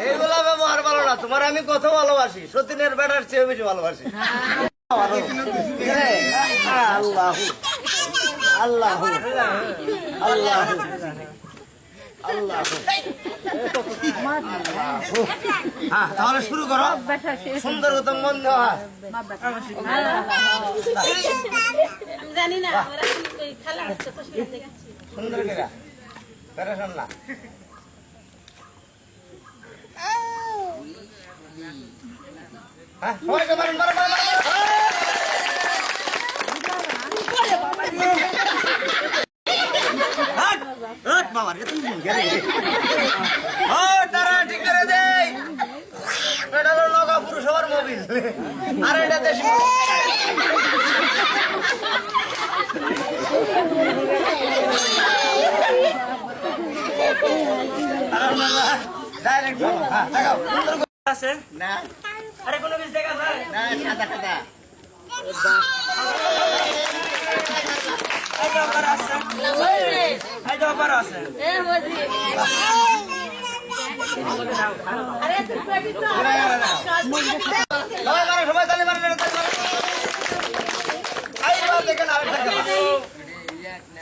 এইগুলা ব্যবহার ভালো না। তোমার আমি কত ভালোবাসি, সতীনের বেটার চেয়ে বেশি ভালোবাসি। আল্লাহ আল্লাহ আল্লাহ আল্লাহ। হ্যাঁ, তাহলে শুরু করো। সুন্দর তো মন হয়। জানি না সুন্দর কেরা পেরেশান না। হ্যাঁ, সবাইকে মারুন, মারুন, মারুন, মারুন। ঠিক করে দেয়। এটা হলো নগা পুরসভার মোবিল, আর এটা দেশ। ডাইরেক্ট আছে না? আরে কোনো কিছু দেখা যায় না? সাদা সাদা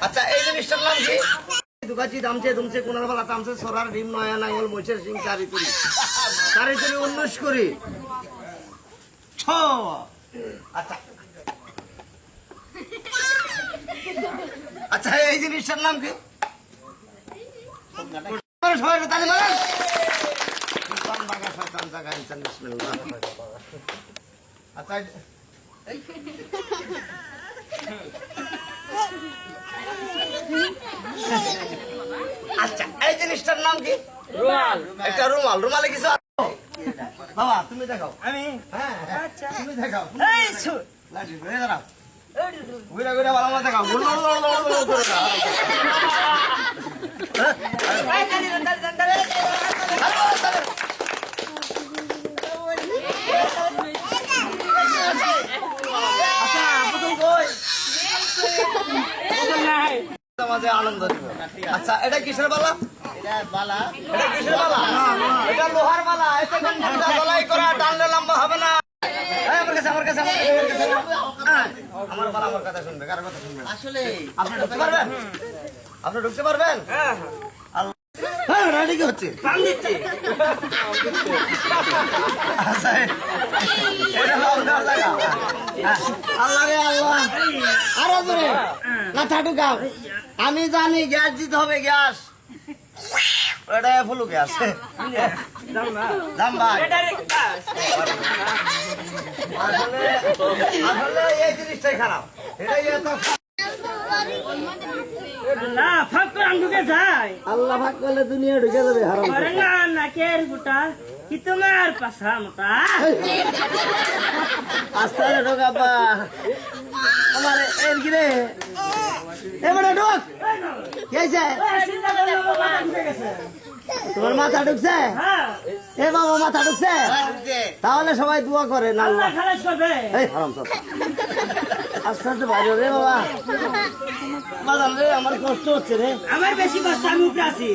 আচ্ছা, এই জিনিসটার নাম কি? দুগাছি দামছে দুমছে কোনার বেলা তামছে সরার ডিম নয়া নাঙ্গল মৈছের সিং চারিতুরি চারিতুরি 19 করি 6। আচ্ছা আচ্ছা, এই জিনিসটার নাম কি? সবাই তালি মারেন। আচ্ছা, আচ্ছা, এই জিনিসটার নাম কি? রুমাল। একটা রুমাল। রুমালে কিছু বাবা তুমি দেখাও। আমি? হ্যাঁ, তুমি দেখাও। ঘুরে দাঁড়াও, ঘুরে ঘুরে ভালো মতো দেখাও। আনন্দ দিব। আচ্ছা, এটা কিসের বালা? এটা বালা। এটা কিসের বালা? এটা লোহার বালা। এতে গলায় করা, টানলে লম্বা হবে না। আমার কাছে আমার কাছে আমার বালা আমার কথা শুনবে, কারোর কথা শুনবে। আসলে আপনি ঢুকতে পারবেন? আপনি ঢুকতে পারবেন? হ্যাঁ হ্যাঁ, রাডি কি হচ্ছে? আল্লাহ রে আল্লাহ, আরো জোরে মাথা ঢুকাও। আমি জানি গ্যাস দিতে হবে, গ্যাস। এটা ফুলু গ্যাস। দাম ভাই আসলে এই জিনিসটাই খারাপ। এটাই না ফাঁক করে আমি ঢুকে যাই। আল্লাহ ভাগ করলে দুনিয়া ঢুকে যাবে। হারাম না না কে ফুটা কি তোমার পাশা মতা আস্তে ঢোকাবা আমার এর গিরে এবারে ঢোক। কে তোমার মাথা ঢুকছে? এ বাবা মাথা ঢুকছে? তাহলে সবাই দোয়া করে না আল্লাহ খালাস করবে। এই হারাম সব আস্তে আস্তে বাইরে রে বাবা। বাজান রে, আমার কষ্ট হচ্ছে রে। আমার বেশি কষ্ট, আমি উপরে আছি।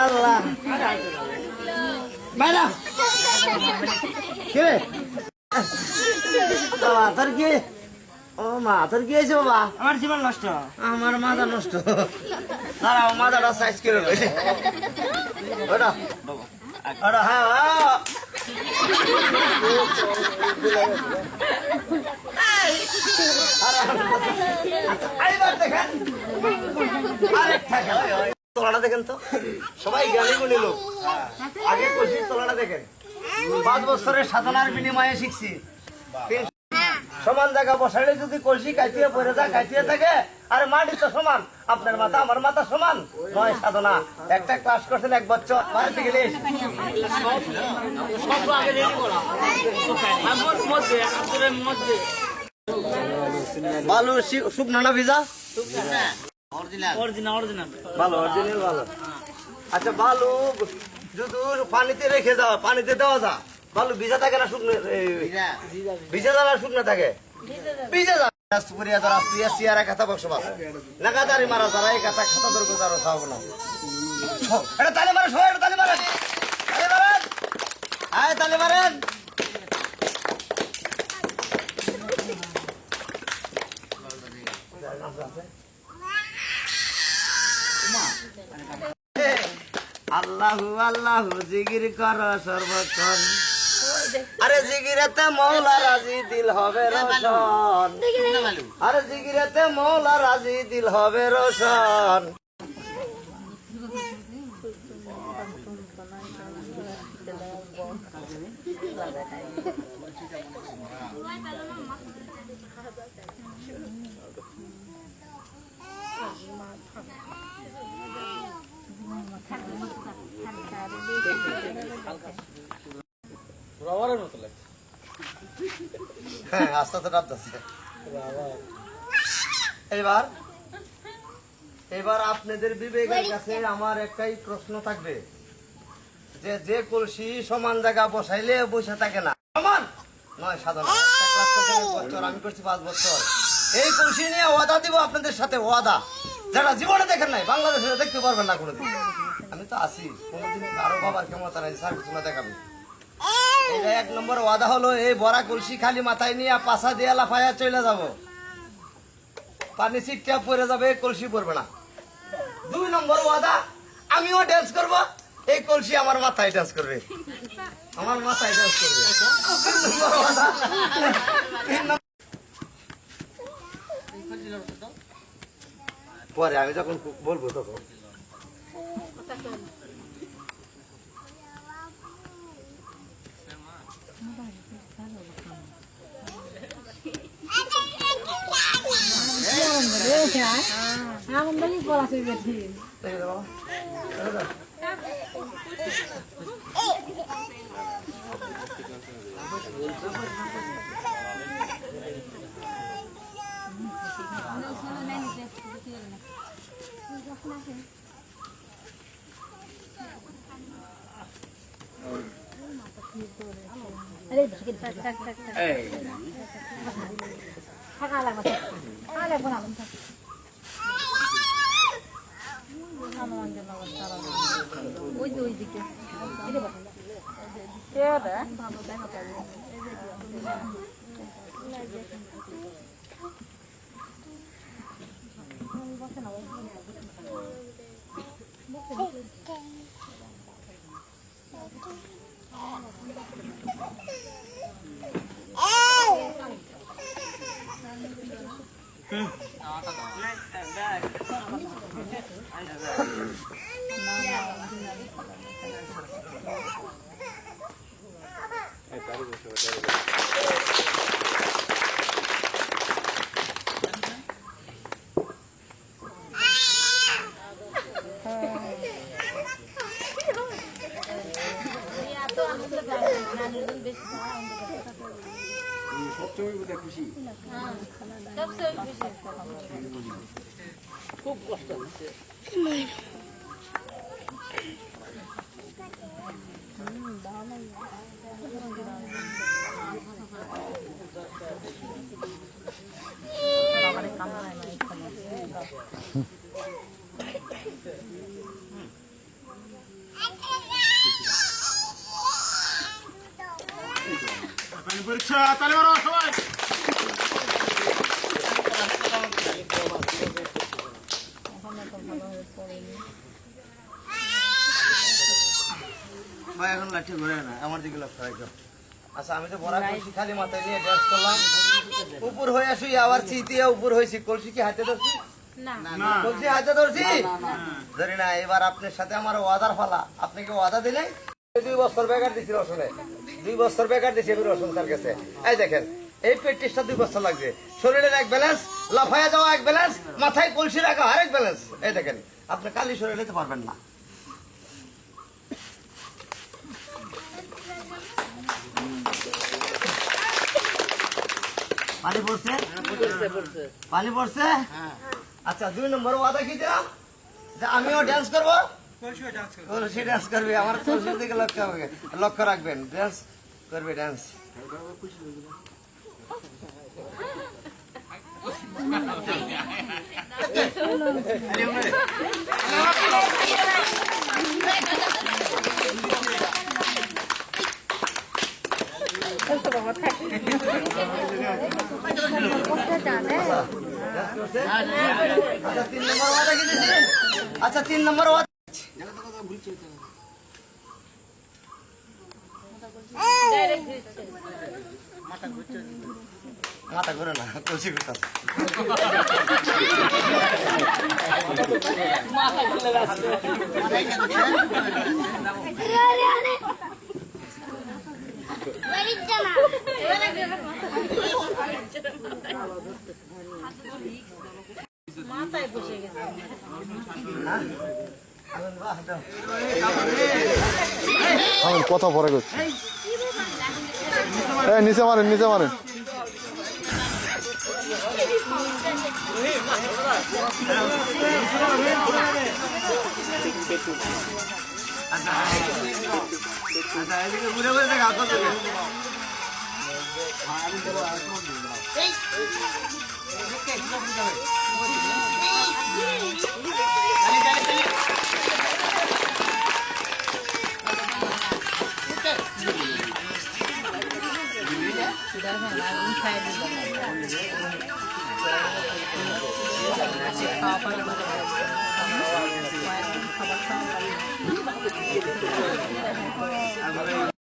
আল্লাহ বাইরা কে বাবা তোর কি? ও মা, তোর কি হয়েছে বাবা? আমার জীবন নষ্ট। আমার মাথা নষ্ট। দাঁড়াও, মাথাটা সাইজ করে রয়েছে। ওটা ওটা হ্যাঁ দেখেন তলাটা দেখেন তো, সবাই জ্ঞানী গুণী লোক। আগে কষির তলাটা দেখেন। 5 বছরের সাধনার বিনিময়ে শিখছি। সমান জায়গা বসাইলে যদি কলসি কাটিয়ে পড়ে যায়, কাটিয়ে থাকে। আর মাটি তো সমান, আপনার মাথা আমার মাথা সমান নয়। সাধনা একটা ক্লাস করছেন 1 বছর, বাড়িতে গেলে বালু শুকনো না ভিজা? অরিজিনাল ভালো, অরিজিনাল ভালো। আচ্ছা, বালু যদি পানিতে রেখে দাও, পানিতে দেওয়া যা, বালু ভিজা থাকে না শুকনো? ভিজা যাবে আর শুকনো থাকে? ভিজা যাবে। রাষ্ট্রপুরিয়া যারা সিয়ারা কথা বসবাস নাগাদারি মারা যারা এই কথা খাতা ধরবো যারা চাও না। এটা তালে মারেন, সবাই এটা তালে মারেন, তালে মারেন, আয় তালে মারেন। আল্লাহু আল্লাহু জিকির কর সর্বক্ষণ, আরে জিকিরেতে মৌলা রাজি দিল হবে রোশন, আরে জিকিরেতে মৌলা রাজি দিল হবে রোশন। হ্যাঁ, আস্তে আস্তে টাপতেছে। এবার আপনাদের বিবেকের কাছে আমার একটাই প্রশ্ন থাকবে, যে কলসি সমান জায়গা বসাইলে বসে থাকে না, সমান নয় সাধনা। বছর আমি করছি 5 বছর, এই কলসি নিয়ে ওয়াদা দিব আপনাদের সাথে, ওয়াদা যারা জীবনে দেখেন নাই, বাংলাদেশে দেখতে পারবেন না কোনোদিন। আমি তো আছি, কোনোদিন কারো বাবার ক্ষমতা নাই সার্ভিস না দেখাবে। এটা 1 নম্বর ওয়াদা হলো, এই বড়া কলসি খালি মাথায় নিয়ে পাশা দিয়ে লাফায়া চলে যাব, পানি ছিটটা পড়ে যাবে, কলসি পড়বে না। 2 নম্বর ওয়াদা, আমিও ড্যান্স করব, এই কলসি আমার মাথায় ড্যান্স করবে, আমার মাথায় ড্যান্স করবে। 3 নম্বর ওয়াদা। পরে আমি যখন বলবো তখন খুব কষ্ট হচ্ছে। পরীক্ষা তালে মারো সবাই। ভাই এখন লাঠি ঘুরে না, আমার দিকে লক্ষ্য রাখো। আচ্ছা, আমি তো বড়া কলসি খালি মাথায় নিয়ে ড্যান্স করলাম, উপর হয়ে শুই আবার চিতিয়ে উপর হয়েছি, কলসি কি হাতে ধরছি? কলসি হাতে ধরছি ধরি না। এবার আপনার সাথে আমার ওয়াদার ফালা, আপনাকে ওয়াদা দিলে 2 বছর বেকার দিছি রসনে, 2 বছর বেকার দিছি আমি রসন তার কাছে। এই দেখেন, এই প্র্যাকটিসটা 2 বছর লাগবে, শরীরের এক ব্যালেন্স, লাফায়া যাওয়া এক ব্যালেন্স, মাথায় কলসি রাখা আরেক ব্যালেন্স। এই দেখেন, আপনি কালি শরীরে নিতে পারবেন না। পানি পড়ছে? পানি পড়ছে? আচ্ছা 2 নম্বর ওয়াদা কি দিলাম যে আমিও ড্যান্স করবো, কলসি ড্যান্স করবে, আমার কলসির দিকে লক্ষ্য রাখবেন, ড্যান্স করবে, ড্যান্স। আচ্ছা 3 নম্বর ওয়াদা কি দিছি? আচ্ছা 3 নম্বর ওয়াদা মাথা ঘুরে না, কলসি ঘুরতাছে। মাথায় বসে গেছে। কথা পরে করছি। নিচে মারেন, নিচে মারেন। আচ্ছা এদিকে ঘুরে ঘুরে দেখা কত খাবার